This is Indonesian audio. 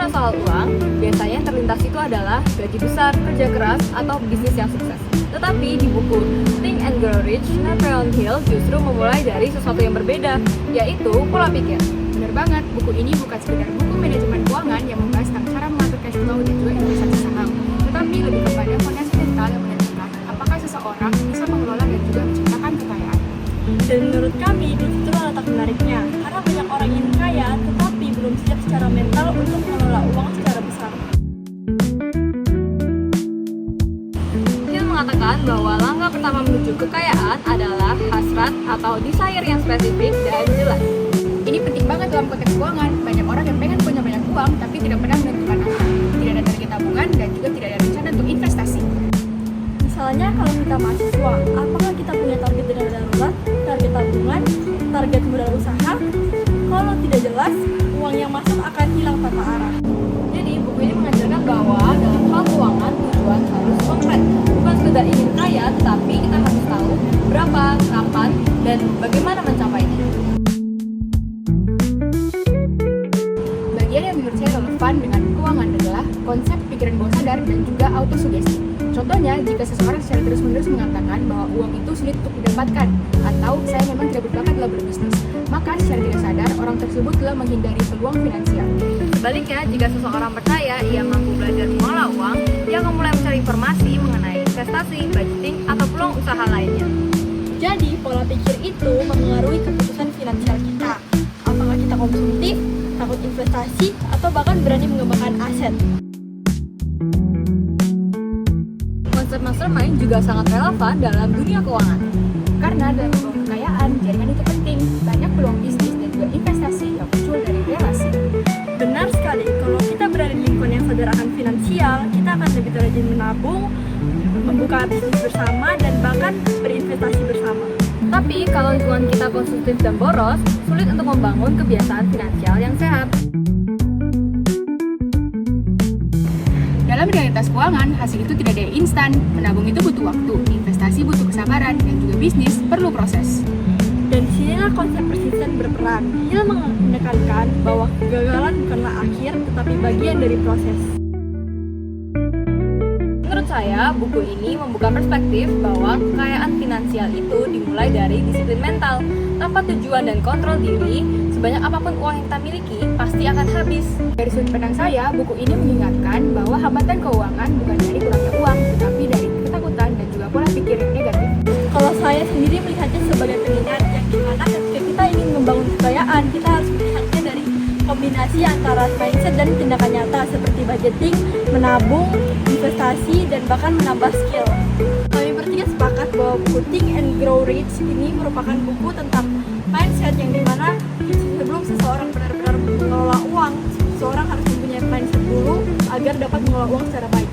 bicara soal uang, biasanya yang terlintas itu adalah gaji besar, kerja keras, atau bisnis yang sukses. Tetapi di buku Think and Grow Rich, Napoleon Hill justru memulai dari sesuatu yang berbeda, yaitu pola pikir. Benar banget, buku ini bukan sekedar buku manajemen keuangan yang membahas tentang cara mengatur cash flow dan juga investasi saham, tetapi lebih kepada fondasi mental yang menentukan apakah seseorang bisa mengelola dan juga menciptakan kekayaan. Dan menurut kami, disitulah letak menariknya, karena banyak orang ingin kaya, tetapi belum siap secara mental untuk mengelola uang secara besar. Hill mengatakan bahwa langkah pertama menuju kekayaan adalah hasrat atau desire yang spesifik dan jelas. Ini penting banget dalam konteks keuangan. Banyak orang yang pengen punya banyak uang, tapi tidak pernah menentukan angka. Tidak ada target tabungan dan juga tidak ada rencana untuk investasi. Misalnya kalau kita mahasiswa, apakah kita punya target dana darurat, target tabungan, target modal usaha? Kalau tidak jelas, uang yang masuk akan hilang tanpa arah. Jadi buku ini mengajarkan bahwa dalam hal keuangan tujuan harus konkret, bukan sekedar ingin kaya, tetapi kita harus tahu berapa, kapan, dan bagaimana mencapainya. Bagian yang menurut saya relevan dengan keuangan adalah konsep pikiran bawah sadar dan juga autosugesti. Contohnya, jika seseorang secara terus-menerus mengatakan bahwa uang itu sulit untuk didapatkan atau saya memang tidak berbakat dalam berbisnis, maka secara tidak sadar orang tersebut telah menghindari peluang finansial. Sebaliknya, jika seseorang percaya ia mampu belajar mengelola uang, ia akan mulai mencari informasi mengenai investasi, budgeting, atau peluang usaha lainnya. Jadi, pola pikir itu mempengaruhi keputusan finansial kita. Apakah kita konsumtif, takut investasi, atau bahkan berani mengembangkan aset. Konsep mastermind juga sangat relevan dalam dunia keuangan. Karena dalam peluang kekayaan, jaringan itu penting. Banyak peluang bisnis dan juga investasi yang muncul dari relasi. Benar sekali, kalau kita berada di lingkungan yang sadar akan finansial, kita akan lebih rajin menabung, membuka bisnis bersama, dan bahkan berinvestasi bersama. Tapi kalau lingkungan kita konsumtif dan boros, sulit untuk membangun kebiasaan finansial yang sehat. Dalam realitas keuangan, hasil itu tidak ada yang instan. Menabung itu butuh waktu, investasi butuh kesabaran, dan juga bisnis perlu proses. Dan disinilah konsep persisten berperan. Hill menekankan bahwa kegagalan bukanlah akhir, tetapi bagian dari proses. Menurut saya, buku ini membuka perspektif bahwa kekayaan finansial itu dimulai dari disiplin mental. Tanpa tujuan dan kontrol diri, sebanyak apapun uang yang kita miliki pasti akan habis. Dari sudut pandang saya, buku ini mengingatkan bahwa hambatan keuangan bukan dari kurangnya uang, tetapi dari ketakutan dan juga pola pikir yang negatif. Kalau saya sendiri melihatnya sebagai pengingat yang dimana ketika kita ingin membangun kekayaan, kita harus melihatnya dari kombinasi antara mindset dan tindakan nyata seperti budgeting, menabung, investasi, dan bahkan menambah skill. Kami bertiga sepakat bahwa buku Think and Grow Rich ini merupakan buku tentang mindset yang dimana sebelum seseorang benar-benar mengelola uang, seseorang harus mempunyai mindset dulu agar dapat mengelola uang secara baik.